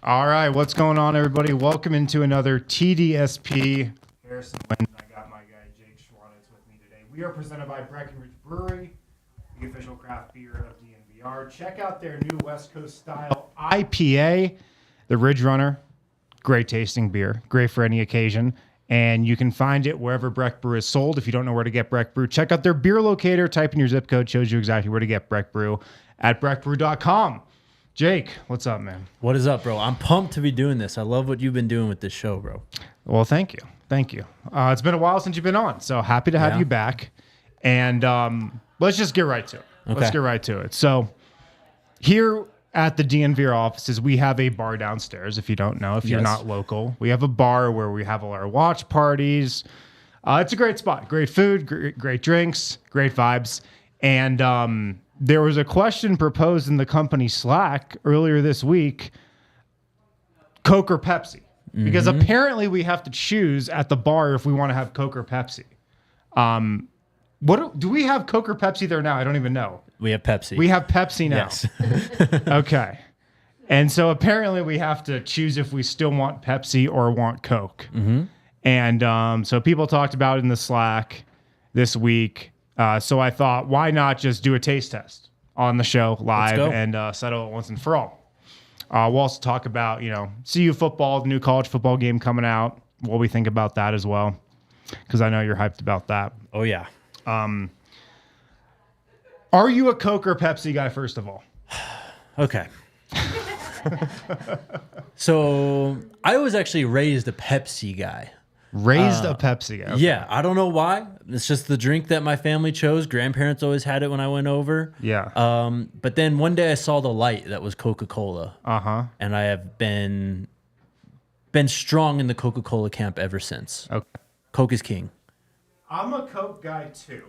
All right, what's going on, everybody? Welcome into another TDSP. Harrison Wind. I got my guy Jake Schwanitz with me today. We are presented by Breckenridge Brewery, the official craft beer of DNVR. Check out their new West Coast style IPA, the Ridge Runner. Great tasting beer, great for any occasion. And you can find it wherever Breck Brew is sold. If you don't know where to get Breck Brew, check out their beer locator. Type in your zip code, shows you exactly where to get Breck Brew at breckbrew.com. Jake, what's up, man? What is up, bro? I'm pumped to be doing this. I love what you've been doing with this show, bro. Well, thank you. Thank you. It's been a while since you've been on, so happy to have you back. And let's just get right to it. Okay. Let's get right to it. So here at the DNVR offices, we have a bar downstairs, if you don't know, if you're not local. We have a bar where we have all our watch parties. It's a great spot. Great food, great drinks, great vibes. And there was a question proposed in the company Slack earlier this week, Coke or Pepsi? Because apparently we have to choose at the bar if we want to have Coke or Pepsi. Do we have Coke or Pepsi there now? I don't even know. We have Pepsi. We have Pepsi now. Yes. Okay. And so apparently we have to choose if we still want Pepsi or want Coke. And so people talked about it in the Slack this week. So I thought, why not just do a taste test on the show live and settle it once and for all? We'll also talk about, CU football, the new college football game coming out, what we think about that as well, because I know you're hyped about that. Oh, yeah. Are you a Coke or Pepsi guy, first of all? Okay. So I was actually raised a Pepsi guy. Raised a Pepsi guy. Okay. Yeah, I don't know why. It's just the drink that my family chose. Grandparents always had it when I went over. Yeah. But then one day I saw the light that was Coca-Cola. And I have been strong in the Coca-Cola camp ever since. Okay. Coke is king. I'm a Coke guy too.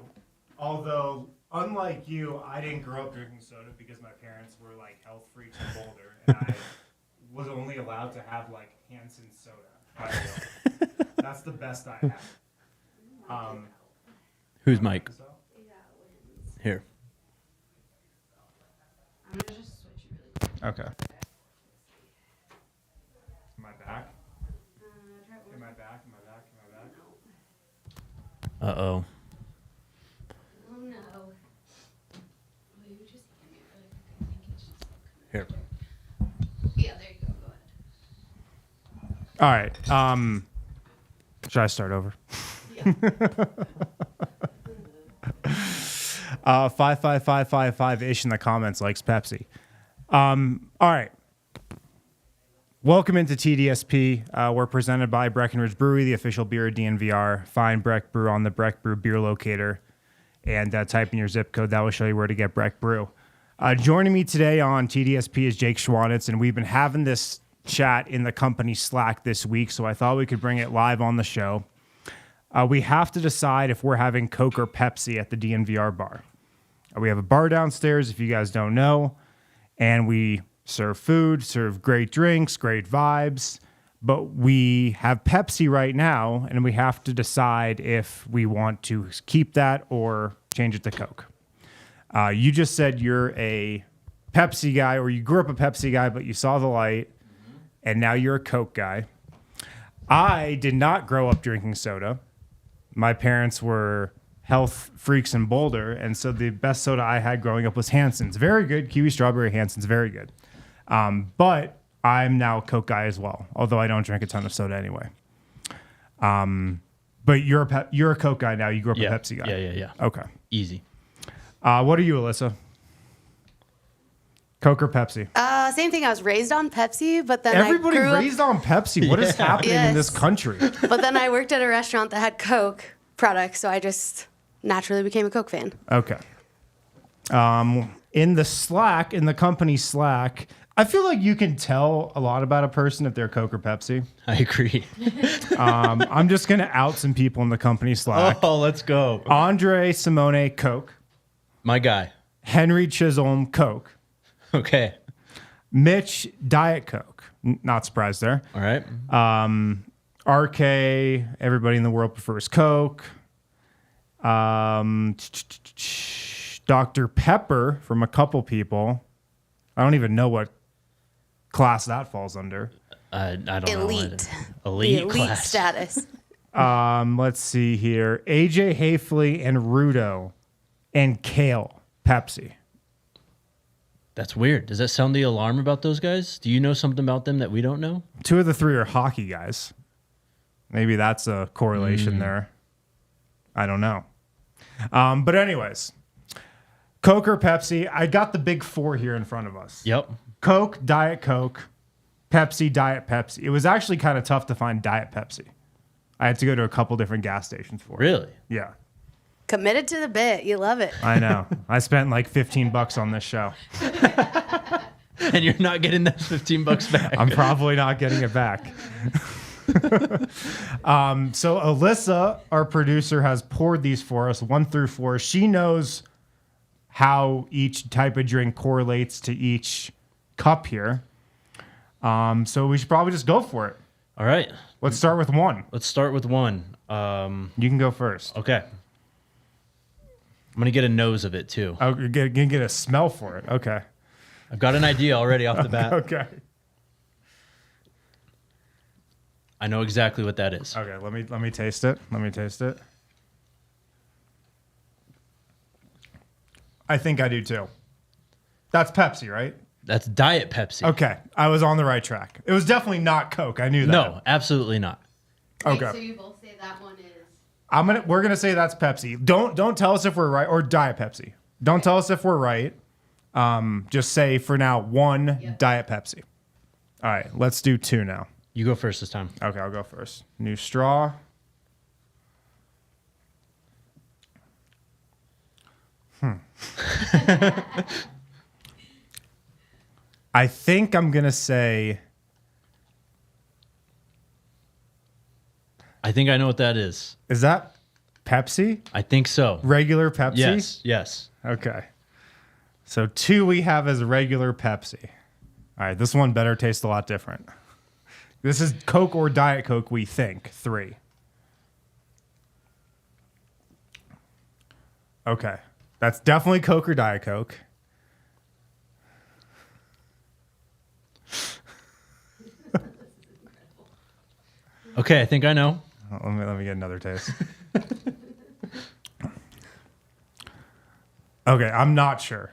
Although, unlike you, I didn't grow up drinking soda because my parents were like health freaks in Boulder. And I was only allowed to have like Hanson soda. By the way. That's the best I have. Who's Mike? Here. I'm going to just switch you really quick. Okay. Am I back? Am I back? Uh-oh. Oh, no. Will you just hand me really quick? I think it's just Here. Yeah, there you go. Go ahead. All right. Should I start over? Yeah. 55555-ish in the comments likes Pepsi. All right. Welcome into TDSP. We're presented by Breckenridge Brewery, the official beer of DNVR. Find Breck Brew on the Breck Brew beer locator and type in your zip code. That will show you where to get Breck Brew. Joining me today on TDSP is Jake Schwanitz, and we've been having this chat in the company Slack this week, so I thought we could bring it live on the show. We have to decide if we're having Coke or Pepsi at the DNVR bar. We have a bar downstairs, if you guys don't know, and we serve food, serve great drinks, great vibes, but we have Pepsi right now, and we have to decide if we want to keep that or change it to Coke. You just said you're a Pepsi guy, or you grew up a Pepsi guy, but you saw the light, and now you're a Coke guy. I did not grow up drinking soda. My parents were health freaks in Boulder, and so the best soda I had growing up was Hanson's. Very good. Kiwi strawberry Hanson's, very good. But I'm now a Coke guy as well, although I don't drink a ton of soda anyway. But you're a Coke guy now. You grew up a Pepsi guy. Yeah. Okay. Easy. What are you, Alyssa? Coke or Pepsi? Same thing. I was raised on Pepsi, but then Everybody I grew raised on Pepsi. What is happening in this country? But then I worked at a restaurant that had Coke products, so I just naturally became a Coke fan. Okay. In the Slack, in the company Slack, I feel like you can tell a lot about a person if they're Coke or Pepsi. I agree. I'm just going to out some people in the company Slack. Oh, let's go. Andre Simone, Coke. My guy. Henry Chisholm, Coke. Okay. Mitch, Diet Coke. Not surprised there. All right. RK, everybody in the world prefers Coke. Dr. Pepper from a couple people. I don't even know what class that falls under. I don't Elite. know. Elite Class. status. Let's see here. AJ Hafley and Rudo and Kale, Pepsi. That's weird. Does that sound the alarm about those guys? Do you know something about them that we don't know? 2 of the 3 are hockey guys. Maybe that's a correlation there. I don't know. But anyways, Coke or Pepsi. I got the big 4 here in front of us. Yep. Coke, Diet Coke, Pepsi, Diet Pepsi. It was actually kind of tough to find Diet Pepsi. I had to go to a couple different gas stations for it. Really? Yeah, Committed to the bit. You love it. I know. I spent like $15 on this show. And you're not getting that $15 back. I'm probably not getting it back. So Alyssa, our producer, has poured these for us 1 through 4. She knows how each type of drink correlates to each cup here. So we should probably just go for it. All right. Let's start with 1. Let's start with 1. You can go first. Okay. I'm going to get a nose of it too. Oh, you're gonna get a smell for it. Okay. I've got an idea already off the bat. Okay. I know exactly what that is. Okay. Let me taste it. Let me taste it. I think I do too. That's Pepsi, right? That's Diet Pepsi. Okay. I was on the right track. It was definitely not Coke. I knew that. No, absolutely not. Okay. Wait, so you both say that one is. We're gonna say that's Pepsi. Don't tell us if we're right, or Diet Pepsi. Don't tell us if we're right. Just say for now 1 Diet Pepsi. All right, let's do 2 now. You go first this time. Okay, I'll go first. New straw. I think I'm gonna say. I think I know what that is. Is that Pepsi? I think so. Regular Pepsi? Yes. Yes. Okay. So 2 we have as regular Pepsi. All right, this one better taste a lot different. This is Coke or Diet Coke, we think. 3. Okay. That's definitely Coke or Diet Coke. Okay, I think I know. Let me get another taste. Okay, I'm not sure.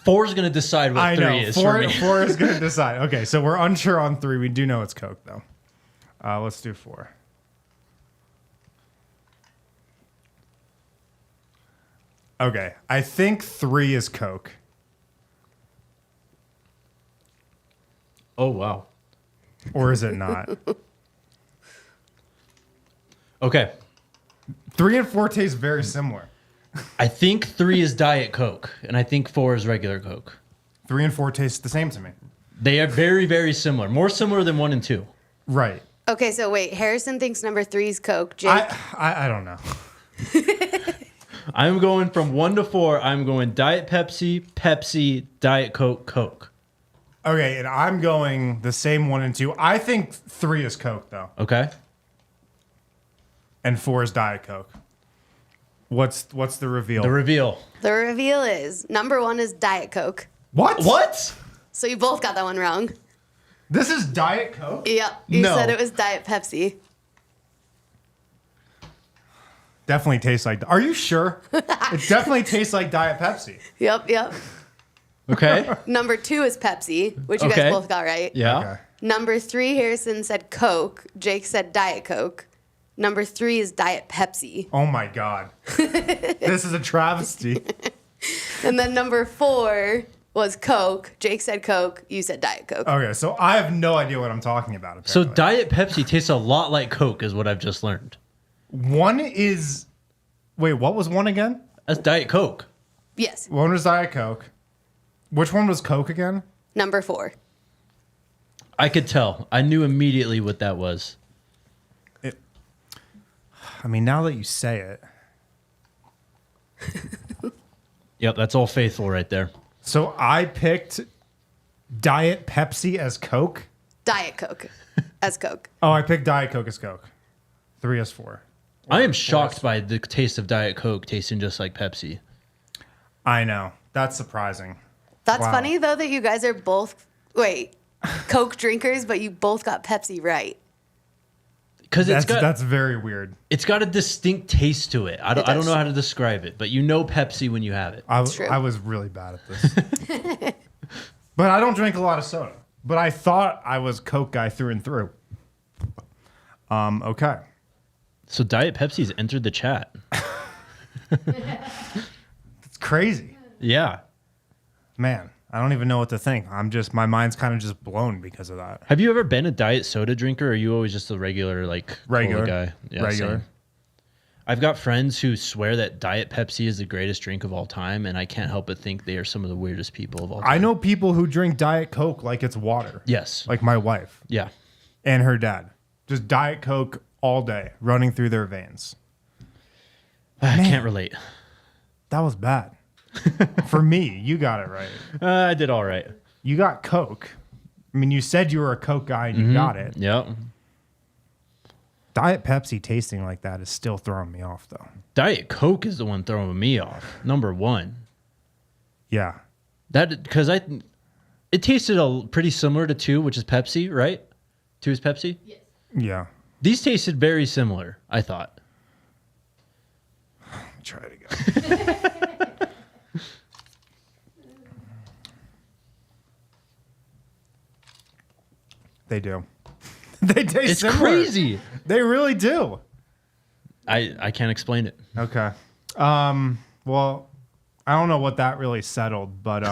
4 is going to decide what I 3 know. is 4, for me. 4 is going to decide. Okay, so we're unsure on 3. We do know it's Coke, though. Let's do 4. Okay, I think 3 is Coke. Oh, wow. Or is it not? Okay. 3 and 4 taste very similar. I think 3 is Diet Coke, and I think 4 is regular Coke. 3 and 4 taste the same to me. They are very, very similar. More similar than 1 and 2. Right. Okay, so wait. Harrison thinks number 3 is Coke. Jake. I don't know. I'm going from 1 to 4. I'm going Diet Pepsi, Pepsi, Diet Coke, Coke. Okay, and I'm going the same 1 and 2. I think 3 is Coke, though. Okay. And 4 is Diet Coke. What's the reveal? The reveal. The reveal is number 1 is Diet Coke. What? What? So you both got that one wrong. This is Diet Coke? Yep. You No. said it was Diet Pepsi. Definitely tastes like... Are you sure? It definitely tastes like Diet Pepsi. Yep. Okay. Number 2 is Pepsi, which you Okay. guys both got right. Yeah. Okay. Number 3, Harrison said Coke. Jake said Diet Coke. Number 3 is Diet Pepsi. Oh my God. This is a travesty. And then number 4 was Coke. Jake said Coke. You said Diet Coke. Okay, so I have no idea what I'm talking about. So Apparently. Diet Pepsi tastes a lot like Coke, is what I've just learned. 1 is... Wait, what was 1 again? That's Diet Coke. Yes. 1 was Diet Coke. Which one was Coke again? Number 4. I could tell. I knew immediately what that was. I mean, now that you say it. Yep, that's all faithful right there. So I picked Diet Pepsi as Coke. Diet Coke as Coke. Oh, I picked Diet Coke as Coke. 3 as 4. I am shocked by the taste of Diet Coke tasting just like Pepsi. I know. That's surprising. That's Wow. funny, though, that you guys are both, Coke drinkers, but you both got Pepsi right. Because That's very weird. it's got a distinct taste to it. I don't know how to describe it, but you know Pepsi when you have it. True. I was really bad at this. But I don't drink a lot of soda. But I thought I was Coke guy through and through. Okay. So Diet Pepsi's entered the chat. It's crazy. Yeah. Man, I don't even know what to think. My mind's kind of just blown because of that. Have you ever been a diet soda drinker, or are you always just a regular cola guy? Yeah, regular. Same. I've got friends who swear that Diet Pepsi is the greatest drink of all time, and I can't help but think they are some of the weirdest people of all time. I know people who drink Diet Coke like it's water. Yes. Like my wife Yeah. and her dad. Just Diet Coke all day, running through their veins. I can't relate. That was bad. For me, you got it right. I did all right. You got Coke. I mean, you said you were a Coke guy and you got it. Yep. Diet Pepsi tasting like that is still throwing me off, though. Diet Coke is the one throwing me off. Number 1. Yeah. Because it tasted pretty similar to 2, which is Pepsi, right? 2 is Pepsi? Yes. Yeah. These tasted very similar, I thought. Try it again. They do. They taste It's similar. crazy. They really do. I can't explain it. Okay. Well, I don't know what that really settled, but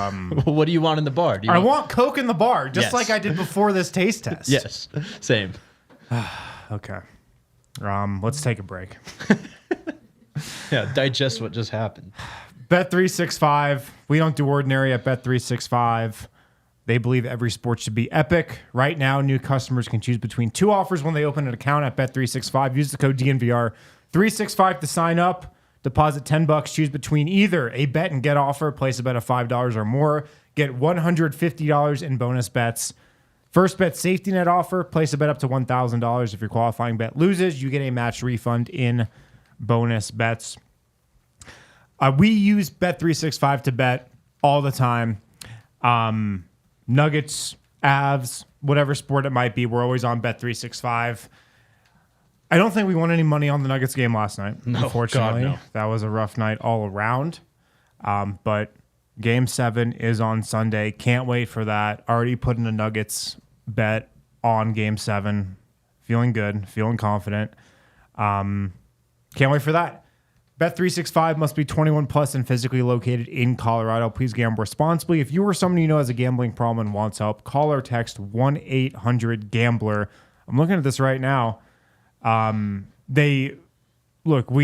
What do you want in the bar? I want Coke in the bar, just Yes. like I did before this taste test. Yes, same. Okay. Let's take a break. Yeah, digest what just happened. Bet365. We don't do ordinary at Bet365. They believe every sport should be epic. Right now, new customers can choose between 2 offers when they open an account at Bet365. Use the code DNVR365 to sign up. Deposit $10. Choose between either a bet and get offer, place a bet of $5 or more, get $150 in bonus bets. First bet safety net offer, place a bet up to $1,000. If your qualifying bet loses, you get a match refund in bonus bets. We use Bet365 to bet all the time. Nuggets, Avs, whatever sport it might be, we're always on Bet365. I don't think we won any money on the Nuggets game last night, unfortunately. God, no. That was a rough night all around. But Game 7 is on Sunday. Can't wait for that. Already put in a Nuggets bet on Game 7. Feeling good, feeling confident. Can't wait for that. Bet365 must be 21 plus and physically located in Colorado. Please gamble responsibly. If you or someone you know has a gambling problem and wants help, call or text 1-800-GAMBLER. I'm looking at this right now. We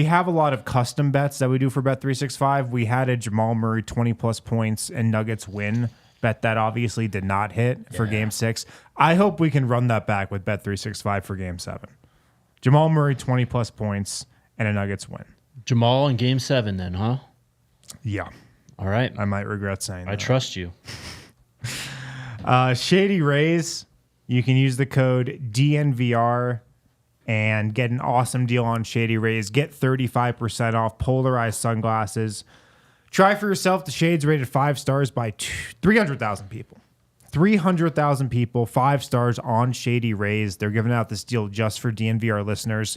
have a lot of custom bets that we do for Bet365. We had a Jamal Murray 20 plus points and Nuggets win bet that obviously did not hit for Game 6. I hope we can run that back with Bet365 for Game 7. Jamal Murray 20 plus points and a Nuggets win. Jamal in Game 7 then, huh? Yeah. All right. I might regret saying that. I trust you. Shady Rays, you can use the code DNVR and get an awesome deal on Shady Rays. Get 35% off polarized sunglasses. Try for yourself. The shades rated 5 stars by 300,000 people. 300,000 people, 5 stars on Shady Rays. They're giving out this deal just for DNVR listeners.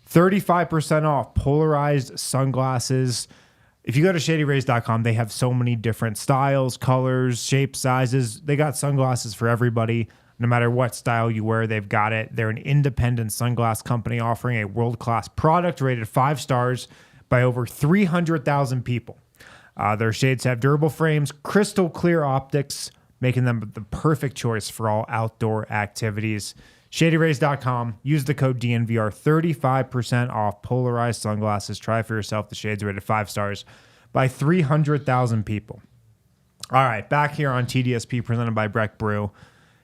35% off polarized sunglasses. If you go to shadyrays.com, they have so many different styles, colors, shapes, sizes. They got sunglasses for everybody. No matter what style you wear, they've got it. They're an independent sunglass company offering a world-class product rated 5 stars by over 300,000 people. Their shades have durable frames, crystal clear optics, making them the perfect choice for all outdoor activities. ShadyRays.com. Use the code DNVR. 35% off polarized sunglasses. Try for yourself. The shades rated 5 stars by 300,000 people. All right, back here on TDSP presented by Breck Brew.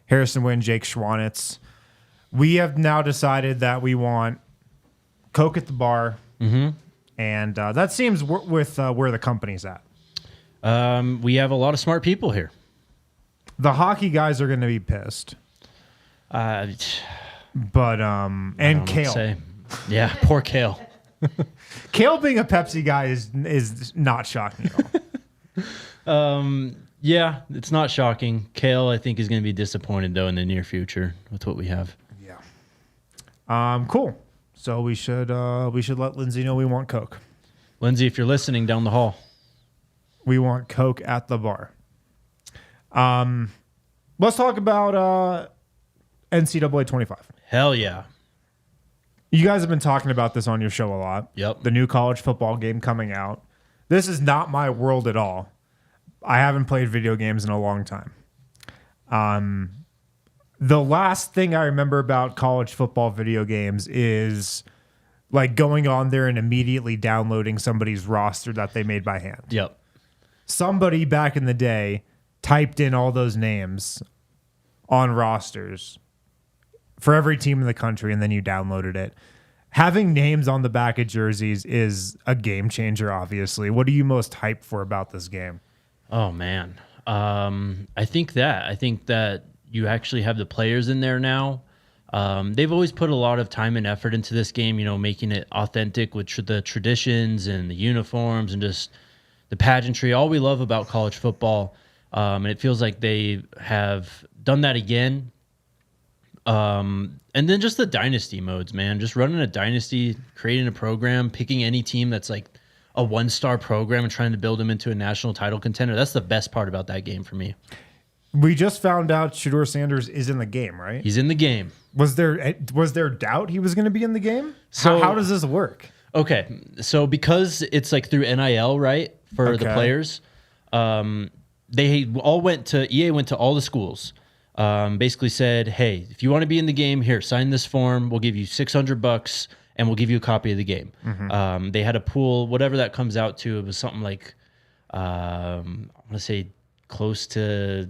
Harrison Wind, Jake Schwanitz. We have now decided that we want Coke at the bar, and that seems with where the company's at. We have a lot of smart people here. The hockey guys are going to be pissed. But and Kale. Yeah, poor Kale. Kale being a Pepsi guy is not shocking at all. Yeah, it's not shocking. Kale, I think, is going to be disappointed though in the near future with what we have. Yeah. Cool. So we should let Lindsay know we want Coke. Lindsay, if you're listening down the hall, we want Coke at the bar. Let's talk about NCAA 25. Hell yeah. You guys have been talking about this on your show a lot. Yep. The new college football game coming out. This is not my world at all. I haven't played video games in a long time. The last thing I remember about college football video games is like going on there and immediately downloading somebody's roster that they made by hand. Yep. Somebody back in the day typed in all those names on rosters for every team in the country, and then you downloaded it. Having names on the back of jerseys is a game changer, obviously. What are you most hyped for about this game? Oh, man. I think that you actually have the players in there now. They've always put a lot of time and effort into this game, making it authentic with the traditions and the uniforms and just the pageantry, all we love about college football. And it feels like they have done that again. And then just the dynasty modes, man. Just running a dynasty, creating a program, picking any team that's like a one-star program and trying to build them into a national title contender. That's the best part about that game for me. We just found out Shedeur Sanders is in the game, right? He's in the game. Was there doubt he was going to be in the game? So how does this work? Okay, so because it's like through NIL, right, for the players, they all EA went to all the schools, basically said, hey, if you want to be in the game, here, sign this form. We'll give you $600 and we'll give you a copy of the game. They had a pool, whatever that comes out to. It was something like, I want to say close to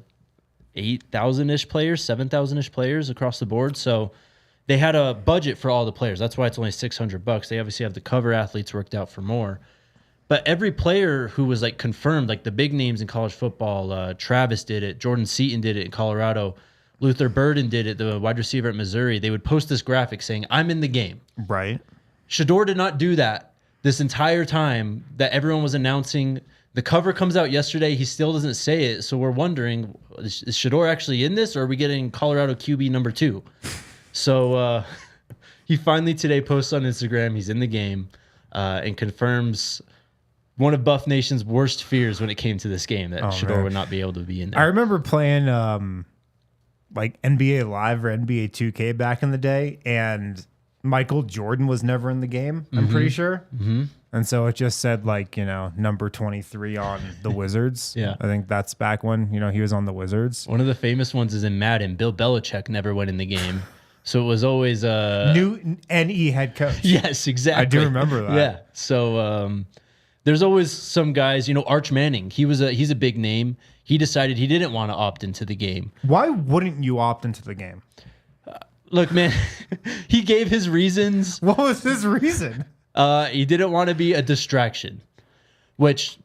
8,000-ish players, 7,000-ish players across the board. So they had a budget for all the players. That's why it's only $600. They obviously have the cover athletes worked out for more. But every player who was like confirmed, like the big names in college football, Travis did it, Jordan Seaton did it in Colorado, Luther Burden did it, the wide receiver at Missouri. They would post this graphic saying, I'm in the game. Right. Shedeur did not do that this entire time that everyone was announcing. The cover comes out yesterday. He still doesn't say it. So we're wondering, is Shedeur actually in this, or are we getting Colorado QB number 2? So he finally today posts on Instagram he's in the game and confirms one of Buff Nation's worst fears when it came to this game, that Shedeur would not be able to be in there. I remember playing like NBA Live or NBA 2K back in the day, and Michael Jordan was never in the game, I'm pretty sure. And so it just said like, number 23 on the Wizards. Yeah. I think that's back when, he was on the Wizards. One of the famous ones is in Madden. Bill Belichick never went in the game. So it was always new NE head coach. Yes, exactly. I do remember that. Yeah. So there's always some guys, Arch Manning. He's a big name. He decided he didn't want to opt into the game. Why wouldn't you opt into the game? Look, man, he gave his reasons. What was his reason? He didn't want to be a distraction, which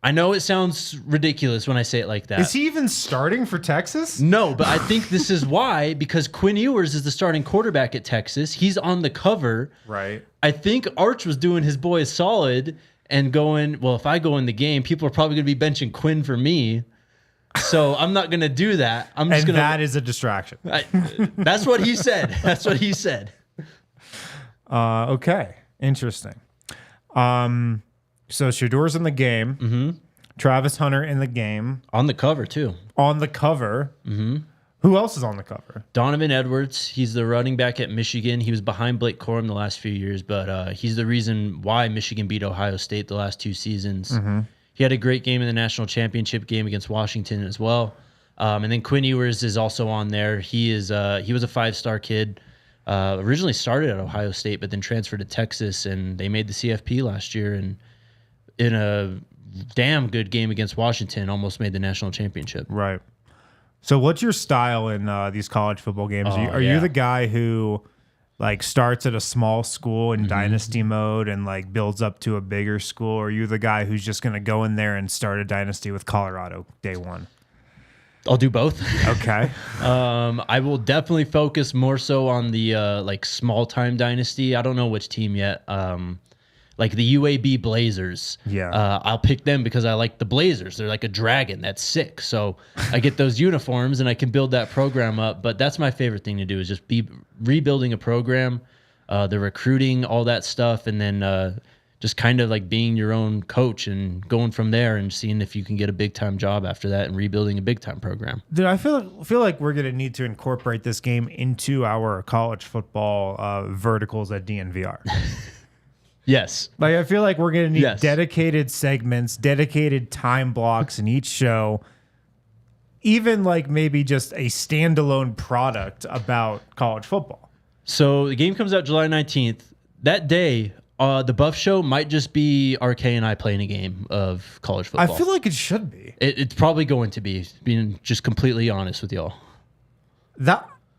I know it sounds ridiculous when I say it like that. Is he even starting for Texas? No, but I think this is why, because Quinn Ewers is the starting quarterback at Texas. He's on the cover. Right. I think Arch was doing his boy a solid and going, well, if I go in the game, people are probably going to be benching Quinn for me. So I'm not going to do that. That is a distraction. That's what he said. That's what he said. Okay. Interesting. So Shedeur's in the game. Travis Hunter in the game. On the cover, too. On the cover. Who else is on the cover? Donovan Edwards. He's the running back at Michigan. He was behind Blake Corum the last few years, but he's the reason why Michigan beat Ohio State the last 2 seasons. He had a great game in the national championship game against Washington as well. And then Quinn Ewers is also on there. He was a 5-star kid. Originally started at Ohio State, but then transferred to Texas, and they made the CFP last year. And in a damn good game against Washington, almost made the national championship. Right. So what's your style in these college football games? Are you the guy who like starts at a small school in dynasty mode and like builds up to a bigger school? Or are you the guy who's just going to go in there and start a dynasty with Colorado day one? I'll do both. Okay. I will definitely focus more so on the like small time dynasty. I don't know which team yet. Like the UAB Blazers. Yeah. I'll pick them because I like the Blazers. They're like a dragon. That's sick. So I get those uniforms and I can build that program up. But that's my favorite thing to do is just be rebuilding a program, the recruiting, all that stuff, and then just kind of like being your own coach and going from there and seeing if you can get a big time job after that and rebuilding a big time program. Dude, I feel like we're going to need to incorporate this game into our college football verticals at DNVR. Yes. Like I feel like we're going to need dedicated segments, dedicated time blocks in each show, even like maybe just a standalone product about college football. So the game comes out July 19th. That day, the Buff Show might just be RK and I playing a game of college football. I feel like it should be. It's probably going to be, being just completely honest with y'all.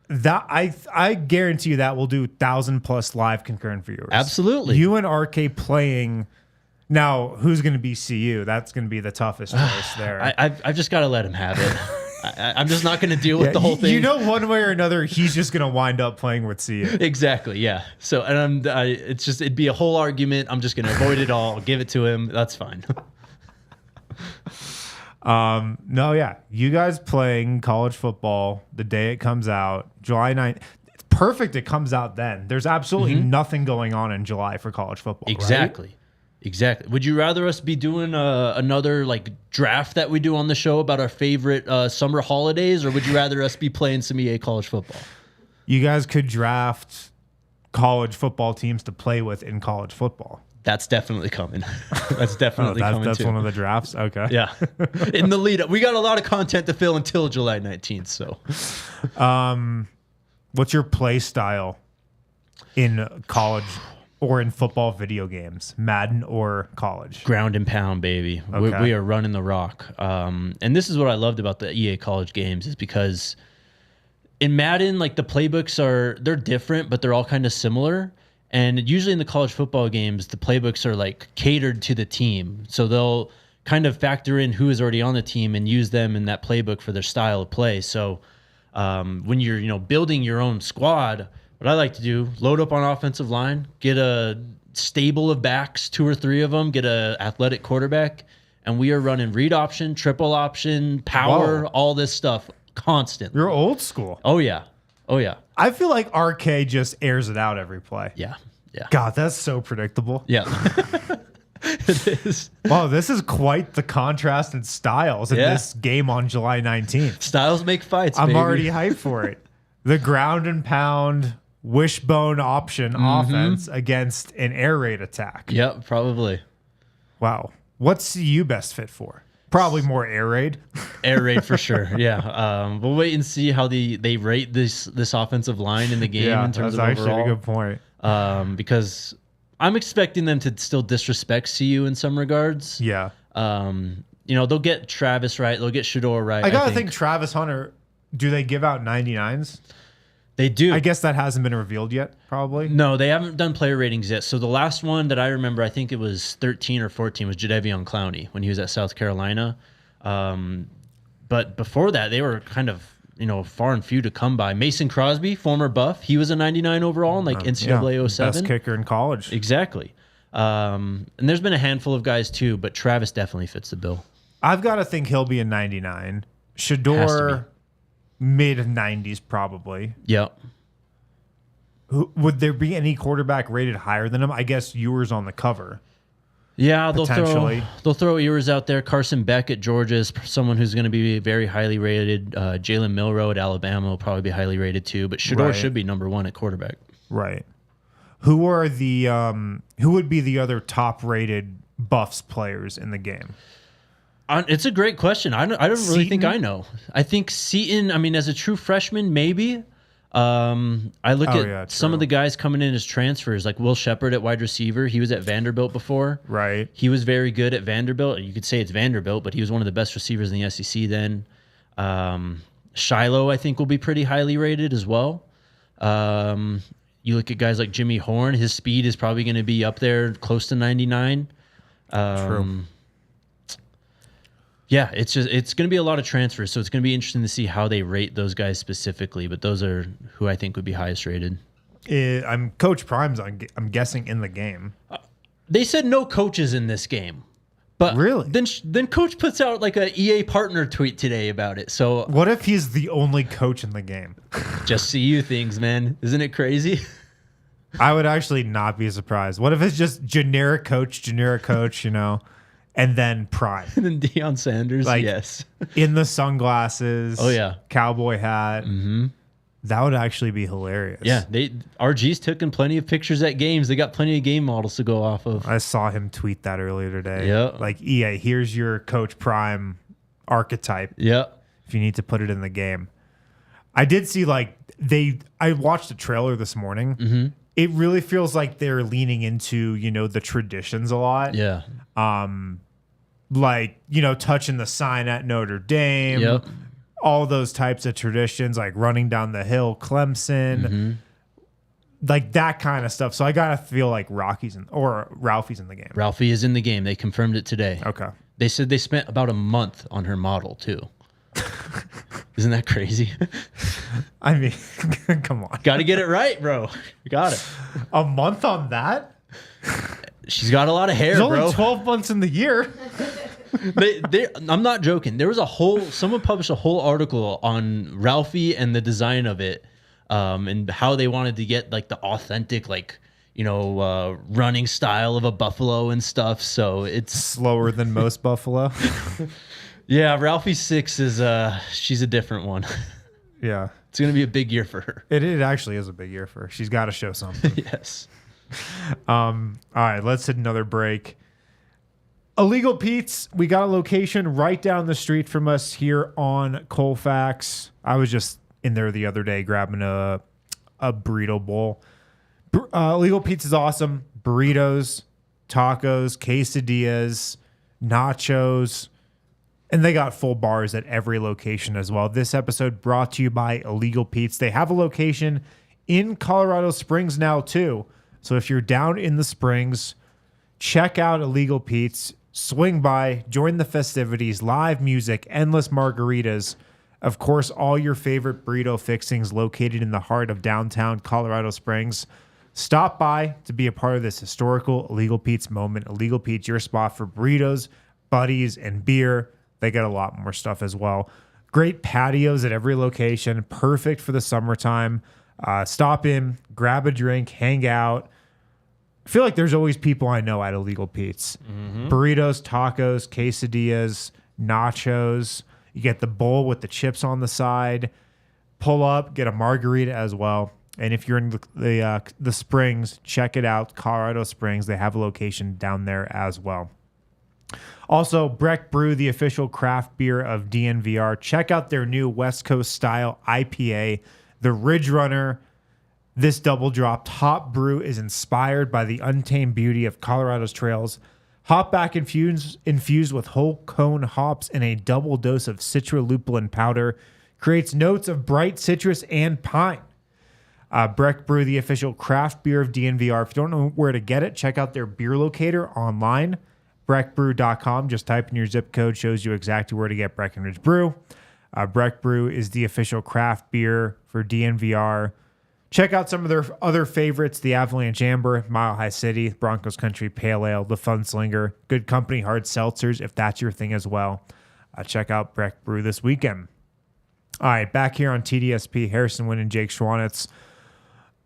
I guarantee you that we'll do 1,000+ live concurrent viewers. Absolutely. You and RK playing. Now, who's going to be CU? That's going to be the toughest choice there. I've just got to let him have it. I'm just not going to deal with the whole thing. You know, one way or another, he's just going to wind up playing with CU. Exactly, yeah. So, and it'd be a whole argument. I'm just going to avoid it all, give it to him. That's fine. No, yeah. You guys playing college football the day it comes out, July 9th. It's perfect it comes out then. There's absolutely nothing going on in July for college football. Exactly. Right? Exactly. Would you rather us be doing another like draft that we do on the show about our favorite summer holidays, or would you rather us be playing some EA college football? You guys could draft college football teams to play with in college football. That's definitely coming. That's definitely coming That's too. one of the drafts? Okay. Yeah. In the lead up. We got a lot of content to fill until July 19th. So what's your play style in college or in football video games, Madden or college? Ground and pound, baby. Okay. We are running the rock. And this is what I loved about the EA college games is because in Madden, like the playbooks they're different, but they're all kind of similar. And usually in the college football games, the playbooks are like catered to the team. So they'll kind of factor in who is already on the team and use them in that playbook for their style of play. So when you're building your own squad, what I like to do, load up on offensive line, get a stable of backs, 2 or 3 of them, get a athletic quarterback, and we are running read option, triple option, power, all this stuff constantly. You're old school. Oh, yeah. Oh, yeah. I feel like RK just airs it out every play. Yeah. Yeah. God, that's so predictable. Yeah. It is. Wow, this is quite the contrast in styles in this game on July 19th. Styles make fights, I'm baby. already hyped for it. The ground and pound wishbone option offense against an air raid attack. Yep, probably. Wow. What's you best fit for? Probably more air raid. Air raid for sure. Yeah. We'll wait and see how they rate this offensive line in the game in terms of that's actually overall. a good point. Because I'm expecting them to still disrespect CU in some regards. Yeah. They'll get Travis right. They'll get Shador right. I gotta think Travis Hunter, do they give out 99s? They do. I guess that hasn't been revealed yet, probably. No, they haven't done player ratings yet. So the last one that I remember, I think it was 13 or 14, was Jadeveon Clowney when he was at South Carolina. But before that, they were kind of, far and few to come by. Mason Crosby, former Buff, he was a 99 overall in NCAA 07. Best kicker in college. Exactly. And there's been a handful of guys too, but Travis definitely fits the bill. I've got to think he'll be a 99. Shador, mid-90s probably. Yep. Would there be any quarterback rated higher than him? I guess Ewers on the cover. Yeah, they'll Potentially. throw Ewers out there. Carson Beck at Georgia is someone who's going to be very highly rated. Jalen Milroe at Alabama will probably be highly rated too. But Shador should be number 1 at quarterback. Right. Who would be the other top-rated Buffs players in the game? It's a great question. I don't really think I know. I think Seton, as a true freshman, maybe. I look at yeah, some of the guys coming in as transfers, like Will Shepherd at wide receiver. He was at Vanderbilt before. Right. He was very good at Vanderbilt. You could say it's Vanderbilt, but he was one of the best receivers in the SEC then. Shiloh, I think, will be pretty highly rated as well. You look at guys like Jimmy Horn. His speed is probably going to be up there close to 99. True. Yeah, it's going to be a lot of transfers, so it's going to be interesting to see how they rate those guys specifically. But those are who I think would be highest rated. I'm Coach Prime's. I'm guessing in the game. They said no coaches in this game, but really, then Coach puts out like a EA partner tweet today about it. So what if he's the only coach in the game? Just see you things, man. Isn't it crazy? I would actually not be surprised. What if it's just generic coach, you know? And then Prime. And then Deion Sanders, like, yes. In the sunglasses. Oh, yeah. Cowboy hat. Mm-hmm. That would actually be hilarious. Yeah, RG's taken plenty of pictures at games. They got plenty of game models to go off of. I saw him tweet that earlier today. Yeah. Like, EA, here's your Coach Prime archetype. Yeah. If you need to put it in the game. I did see, like, I watched the trailer this morning. Mm-hmm. It really feels like they're leaning into, you know, the traditions a lot. Yeah. Like, you know, touching the sign at Notre Dame. Yep. All those types of traditions, like running down the hill, Clemson, like that kind of stuff. So I gotta feel like Ralphie's in the game. Ralphie is in the game. They confirmed it today. Okay. They said they spent about a month on her model too. Isn't that crazy? I mean, come on. Got to get it right, bro. You got it. A month on that? She's got a lot of hair, There's bro. only 12 months in the year. I'm not joking. There was someone published a whole article on Ralphie and the design of it, and how they wanted to get like the authentic, like, you know, running style of a buffalo and stuff. So it's slower than most buffalo. Yeah, Ralphie 6 is she's a different one. Yeah. It's going to be a big year for her. It actually is a big year for her. She's got to show something. Yes. All right, let's hit another break. Illegal Pete's, we got a location right down the street from us here on Colfax. I was just in there the other day grabbing a burrito bowl. Illegal Pete's is awesome. Burritos, tacos, quesadillas, nachos, and they got full bars at every location as well. This episode brought to you by Illegal Pete's. They have a location in Colorado Springs now too. So if you're down in the Springs, check out Illegal Pete's. Swing by, join the festivities, live music, endless margaritas. Of course, all your favorite burrito fixings located in the heart of downtown Colorado Springs. Stop by to be a part of this historical Illegal Pete's moment. Illegal Pete's, your spot for burritos, buddies, and beer. They got a lot more stuff as well. Great patios at every location, perfect for the summertime. Stop in, grab a drink, hang out. I feel like there's always people I know at Illegal Pete's. Burritos, tacos, quesadillas, nachos. You get the bowl with the chips on the side. Pull up, get a margarita as well. And if you're in the Springs, check it out. Colorado Springs, they have a location down there as well. Also, Breck Brew, the official craft beer of DNVR. Check out their new West Coast style IPA, the Ridge Runner. This double drop hop brew is inspired by the untamed beauty of Colorado's trails. Hopback infused with whole cone hops and a double dose of citrulupulin powder creates notes of bright citrus and pine. Breck Brew, the official craft beer of DNVR. If you don't know where to get it, check out their beer locator online, breckbrew.com. Just type in your zip code, shows you exactly where to get Breckenridge Brew. Breck Brew is the official craft beer for DNVR. Check out some of their other favorites, the Avalanche Amber, Mile High City, Broncos Country Pale Ale, the Fun Slinger, Good Company Hard Seltzers, if that's your thing as well. Check out Breck Brew this weekend. All right, back here on TDSP, Harrison Wind and Jake Schwanitz.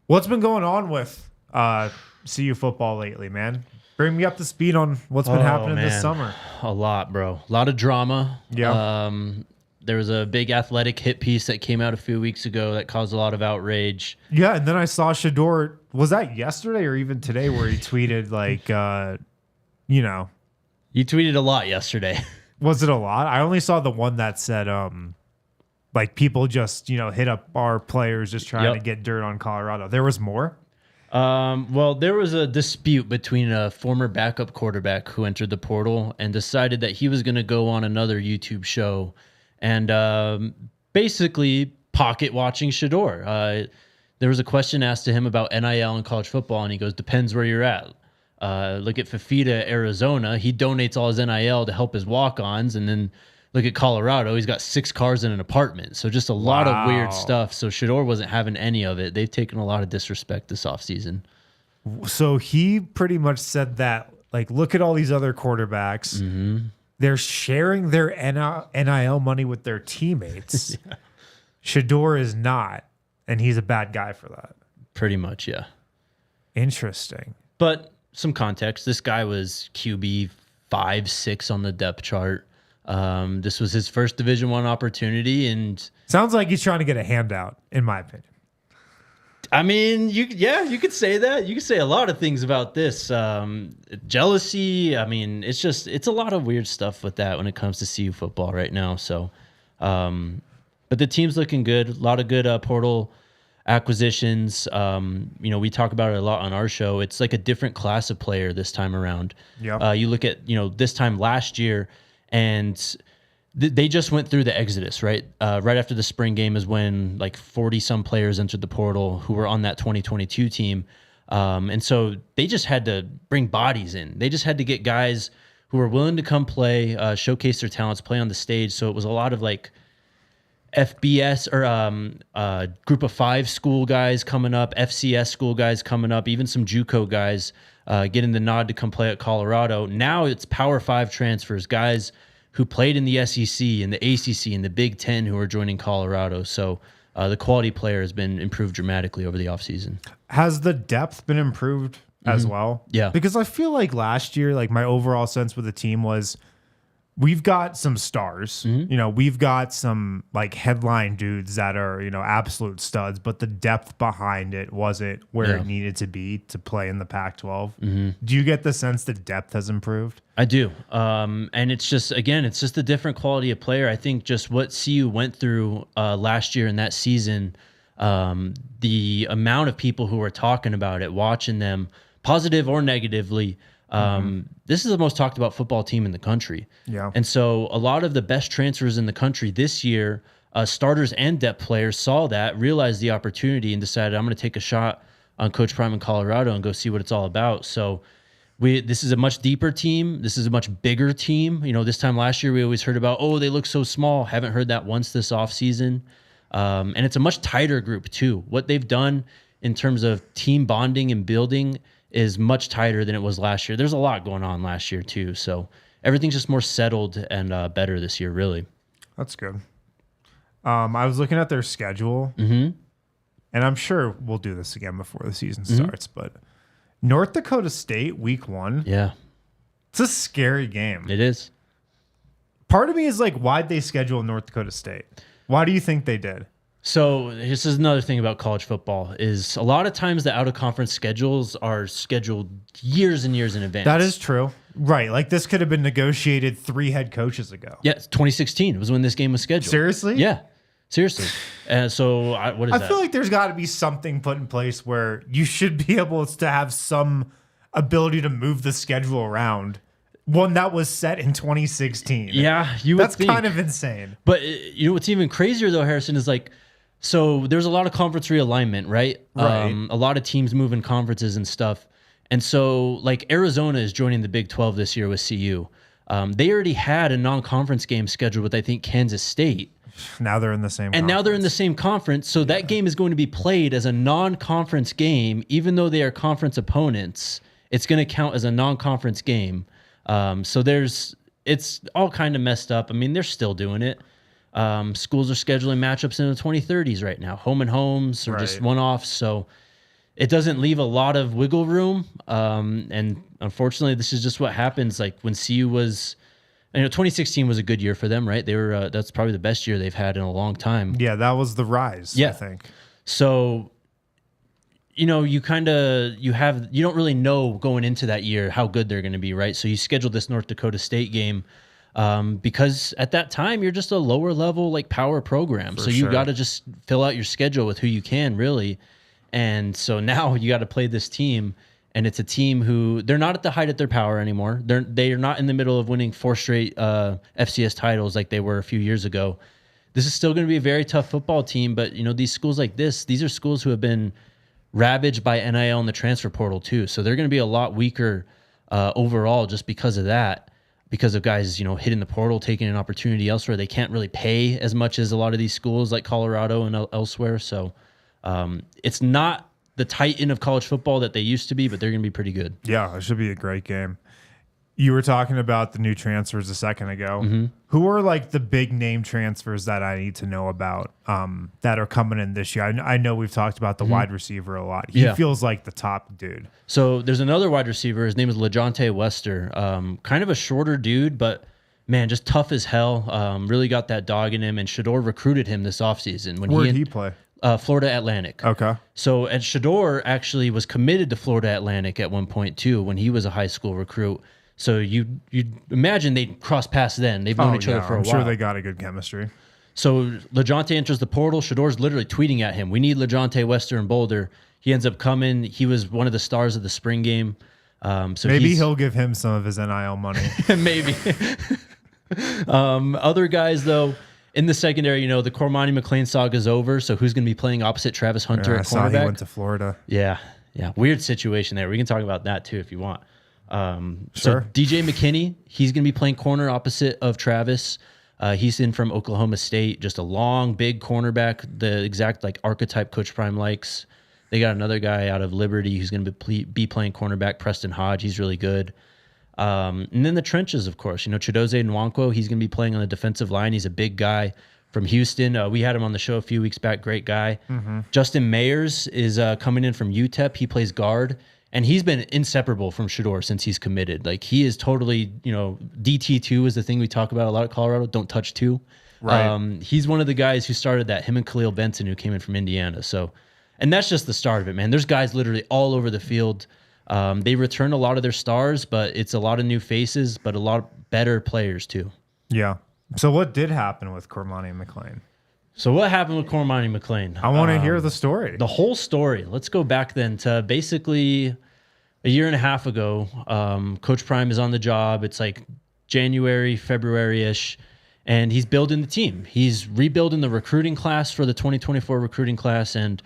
What's been going on with CU football lately, man? Bring me up to speed on what's been happening this summer. A lot, bro. A lot of drama. Yeah. There was a big athletic hit piece that came out a few weeks ago that caused a lot of outrage. Yeah, and then I saw Shador, was that yesterday or even today, where he tweeted like, you know. You tweeted a lot yesterday. Was it a lot? I only saw the one that said, Like people just, hit up our players just trying to get dirt on Colorado. There was more? Well, there was a dispute between a former backup quarterback who entered the portal and decided that he was going to go on another YouTube show and basically pocket watching Shador. There was a question asked to him about NIL in college football, and he goes, depends where you're at. Look at Fafita, Arizona. He donates all his NIL to help his walk-ons, and then look at Colorado. He's got 6 cars in an apartment. So just a lot of weird stuff. So Shador wasn't having any of it. They've taken a lot of disrespect this offseason. So he pretty much said that, like, look at all these other quarterbacks. Mm-hmm. They're sharing their NIL money with their teammates. Yeah. Shador is not, and he's a bad guy for that. Pretty much, yeah. Interesting. But some context. This guy was QB 5-6 on the depth chart. This was his first Division I opportunity, and sounds like he's trying to get a handout, in my opinion. I mean, you could say that. You could say a lot of things about this. Jealousy. I mean, it's a lot of weird stuff with that when it comes to CU football right now. So, but the team's looking good. A lot of good portal acquisitions. We talk about it a lot on our show. It's like a different class of player this time around. Yeah. You look at this time last year. And they just went through the exodus, right? Right after the spring game is when like 40-some players entered the portal who were on that 2022 team. And so they just had to bring bodies in. They just had to get guys who were willing to come play, showcase their talents, play on the stage. So it was a lot of like FBS or group of 5 school guys coming up, FCS school guys coming up, even some JUCO guys getting the nod to come play at Colorado. Now it's Power 5 transfers, guys who played in the SEC and the ACC and the Big Ten who are joining Colorado. So the quality player has been improved dramatically over the offseason. Has the depth been improved as well? Yeah. Because I feel like last year, like my overall sense with the team was we've got some stars. Mm-hmm. We've got some like headline dudes that are, absolute studs, but the depth behind it wasn't where it needed to be to play in the Pac-12. Mm-hmm. Do you get the sense that depth has improved? I do. And it's just a different quality of player. I think just what CU went through last year in that season, the amount of people who were talking about it, watching them, positive or negatively, this is the most talked about football team in the country. Yeah. And so a lot of the best transfers in the country this year, starters and depth players saw that, realized the opportunity, and decided I'm going to take a shot on Coach Prime in Colorado and go see what it's all about. So this is a much deeper team. This is a much bigger team. This time last year we always heard about, they look so small. Haven't heard that once this offseason. And it's a much tighter group too. What they've done in terms of team bonding and building is much tighter than it was last year. There's a lot going on last year too. So everything's just more settled and better this year, really. That's good. I was looking at their schedule, and I'm sure we'll do this again before the season starts, but North Dakota State, week 1. Yeah. It's a scary game. It is. Part of me is like, why'd they schedule North Dakota State? Why do you think they did? So this is another thing about college football is a lot of times the out-of-conference schedules are scheduled years and years in advance. That is true. Right. Like this could have been negotiated 3 head coaches ago. Yeah, 2016 was when this game was scheduled. Seriously? Yeah, seriously. So what is that? I feel like there's got to be something put in place where you should be able to have some ability to move the schedule around. One that was set in 2016. Yeah, you would That's think. kind of insane. But what's even crazier though, Harrison, is like, so there's a lot of conference realignment, right? Right. A lot of teams moving conferences and stuff. And so like Arizona is joining the Big 12 this year with CU. They already had a non-conference game scheduled with, I think, Kansas State. Now they're in the same And now they're in the same conference. So that game is going to be played as a non-conference game, even though they are conference opponents. It's going to count as a non-conference game. So it's all kind of messed up. I mean, they're still doing it. Schools are scheduling matchups in the 2030s right now, home and homes or just one-offs. So it doesn't leave a lot of wiggle room. And unfortunately, this is just what happens. Like when CU was, 2016 was a good year for them, right? They were, that's probably the best year they've had in a long time. Yeah, that was the rise, I think. So, you don't really know going into that year how good they're going to be, right? So you scheduled this North Dakota State game. because at that time you're just a lower level like power program. So you got to just fill out your schedule with who you can really. And so now you got to play this team, and it's a team who they're not at the height of their power anymore. They are not in the middle of winning 4 straight FCS titles like they were a few years ago. This is still going to be a very tough football team, but you know, these schools like this, these are schools who have been ravaged by NIL and the transfer portal too. So they're going to be a lot weaker overall just because of that, because of guys, you know, hitting the portal, taking an opportunity elsewhere. They can't really pay as much as a lot of these schools like Colorado and elsewhere. So it's not the Titan of college football that they used to be, but they're going to be pretty good. Yeah, it should be a great game. You were talking about the new transfers a second ago. Mm-hmm. Who are like the big name transfers that I need to know about that are coming in this year? I know we've talked about the wide receiver a lot. He feels like the top dude. So there's another wide receiver. His name is LeJontay Wester. Kind of a shorter dude, but man, just tough as hell. Really got that dog in him. And Shador recruited him this offseason. Where did he play? Florida Atlantic. Okay. So and Shador actually was committed to Florida Atlantic at one point too when he was a high school recruit. So you'd imagine they'd cross paths then. They've known each other for a while. I'm sure they got a good chemistry. So LeJontay enters the portal. Shador's literally tweeting at him, "We need LeJontay Wester in Boulder." He ends up coming. He was one of the stars of the spring game. So maybe he'll give him some of his NIL money. Maybe. Other guys, though, in the secondary, you know, the Cormani McClain saga is over. So who's going to be playing opposite Travis Hunter at cornerback? I saw he went to Florida. Yeah. Weird situation there. We can talk about that, too, if you want. Sure. So DJ McKinney, he's going to be playing corner opposite of Travis. He's in from Oklahoma State, just a long, big cornerback, the exact like archetype Coach Prime likes. They got another guy out of Liberty who's going to be playing cornerback, Preston Hodge. He's really good. And then the trenches, of course. You know, Chidozie Nwankwo, he's going to be playing on the defensive line. He's a big guy from Houston. We had him on the show a few weeks back. Great guy. Justin Mayers is coming in from UTEP. He plays guard. And he's been inseparable from Shador since he's committed. Like, he is totally, you know, DT2 is the thing we talk about a lot at Colorado. Don't touch two. Right. He's one of the guys who started that, him and Khalil Benson, who came in from Indiana. So, and that's just the start of it, man. There's guys literally all over the field. They return a lot of their stars, but it's a lot of new faces, but a lot of better players too. Yeah. So what did happen with Cormani McClain? So what happened with Cormani McClain? I want to hear the story. The whole story. Let's go back then to basically a year and a half ago. Coach Prime is on the job. It's like January, February-ish, and he's building the team. He's rebuilding the recruiting class for the 2024 recruiting class, and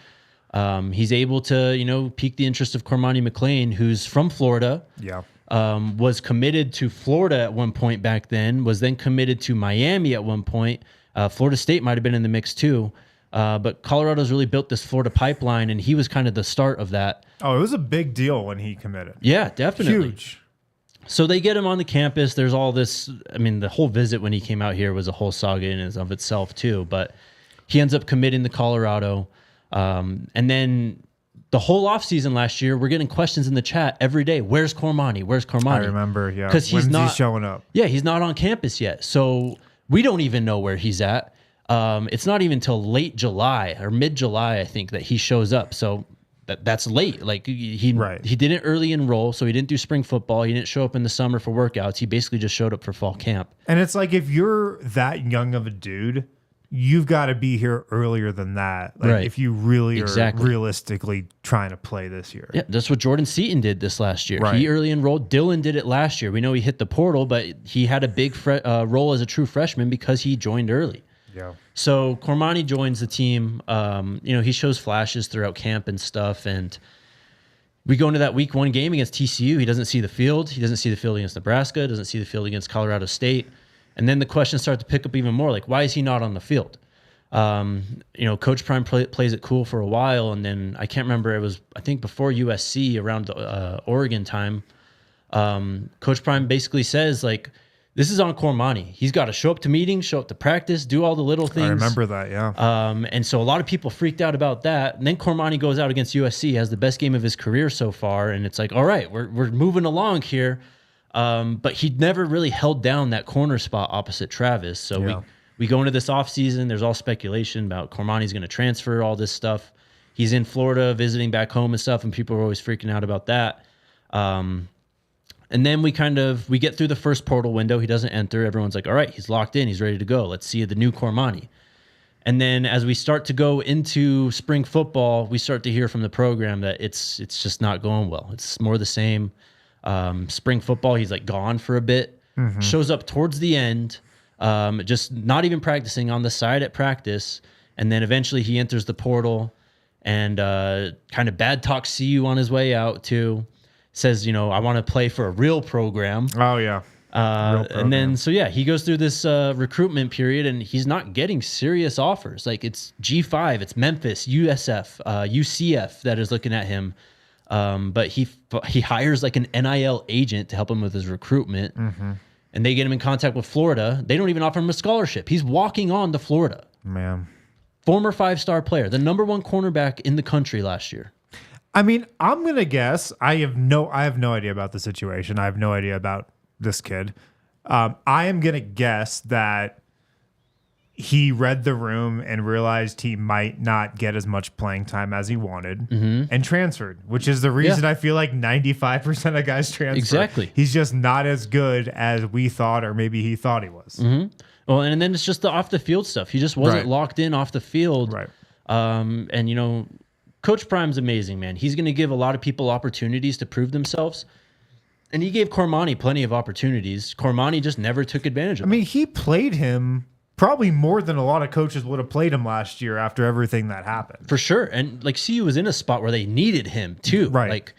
he's able to, you know, pique the interest of Cormani McClain, who's from Florida. Yeah. Was committed to Florida at one point back then, was then committed to Miami at one point. Florida State might have been in the mix too. But Colorado's really built this Florida pipeline, and he was kind of the start of that. Oh, it was a big deal when he committed. Yeah, definitely. Huge. So they get him on the campus. There's all this. I mean, the whole visit when he came out here was a whole saga in and of itself too. But he ends up committing to Colorado. And then the whole offseason last year, we're getting questions in the chat every day. Where's Cormani? Where's Cormani? I remember, yeah. Because he's not showing up. Yeah, he's not on campus yet. So we don't even know where he's at. It's not even till late July or mid-July, I think, that he shows up. So that's late. Like he didn't early enroll, so he didn't do spring football. He didn't show up in the summer for workouts. He basically just showed up for fall camp. And it's like, if you're that young of a dude, you've got to be here earlier than that. Like, Right. if you really are realistically trying to play this year. Yeah, that's what Jordan Seaton did this last year. Right. He early enrolled. Dylan did it last year. We know he hit the portal, but he had a big role as a true freshman because he joined early. Yeah. So Cormani joins the team. You know, he shows flashes throughout camp and stuff. And we go into that week 1 game against TCU. He doesn't see the field. He doesn't see the field against Nebraska. Doesn't see the field against Colorado State. And then the questions start to pick up even more. Like, why is he not on the field? You know, Coach Prime plays it cool for a while. And then I can't remember. It was, I think, before USC around Oregon time. Coach Prime basically says, like, this is on Cormani. He's got to show up to meetings, show up to practice, do all the little things. I remember that, yeah. And so a lot of people freaked out about that. And then Cormani goes out against USC, has the best game of his career so far. And it's like, all right, we're moving along here. But he never really held down that corner spot opposite Travis. So we go into this offseason. There's all speculation about Cormani's going to transfer, all this stuff. He's in Florida visiting back home and stuff, and people are always freaking out about that. And then we get through the first portal window. He doesn't enter. Everyone's like, all right, he's locked in. He's ready to go. Let's see the new Cormani. And then as we start to go into spring football, we start to hear from the program that it's just not going well. It's more the same. Spring football, he's like gone for a bit. Shows up towards the end, just not even practicing, on the side at practice. And then eventually he enters the portal and kind of bad talk CU on his way out too. Says, I want to play for a real program. Oh, yeah. And then, he goes through this recruitment period, and he's not getting serious offers. Like, it's G5, it's Memphis, USF, UCF that is looking at him. But he hires like an NIL agent to help him with his recruitment. And they get him in contact with Florida. They don't even offer him a scholarship. He's walking on to Florida. Man. Former 5-star player, the #1 cornerback in the country last year. I mean, I'm going to guess. I have no idea about the situation. I have no idea about this kid. I am going to guess that he read the room and realized he might not get as much playing time as he wanted and transferred, which is the reason I feel like 95% of guys transfer. Exactly. He's just not as good as we thought, or maybe he thought he was. Well, and then it's just the off the field stuff. He just wasn't locked in off the field. Right. And, Coach Prime's amazing, man. He's going to give a lot of people opportunities to prove themselves. And he gave Cormani plenty of opportunities. Cormani just never took advantage of it. I mean, he played him probably more than a lot of coaches would have played him last year after everything that happened. For sure. And like CU was in a spot where they needed him too. Right.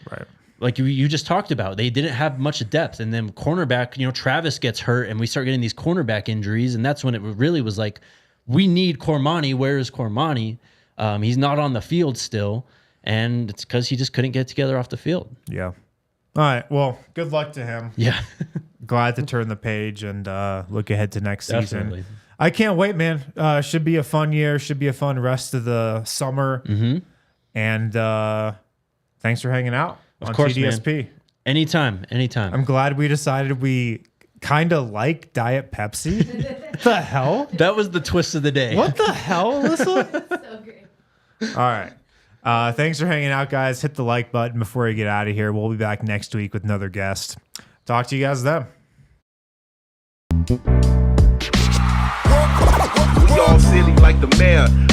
Like you just talked about, they didn't have much depth. And then cornerback, Travis gets hurt and we start getting these cornerback injuries. And that's when it really was like, we need Cormani. Where is Cormani? He's not on the field still. And it's because he just couldn't get together off the field. Yeah. All right. Well, good luck to him. Yeah. Glad to turn the page and look ahead to next Definitely. season. I can't wait, man. Should be a fun year. Should be a fun rest of the summer. And thanks for hanging out on TDSP. Man. Anytime. I'm glad we decided we kind of like Diet Pepsi. What the hell? That was the twist of the day. What the hell, Alyssa? So great. All right. Thanks for hanging out, guys. Hit the like button before you get out of here. We'll be back next week with another guest. Talk to you guys then. We all silly like the mayor.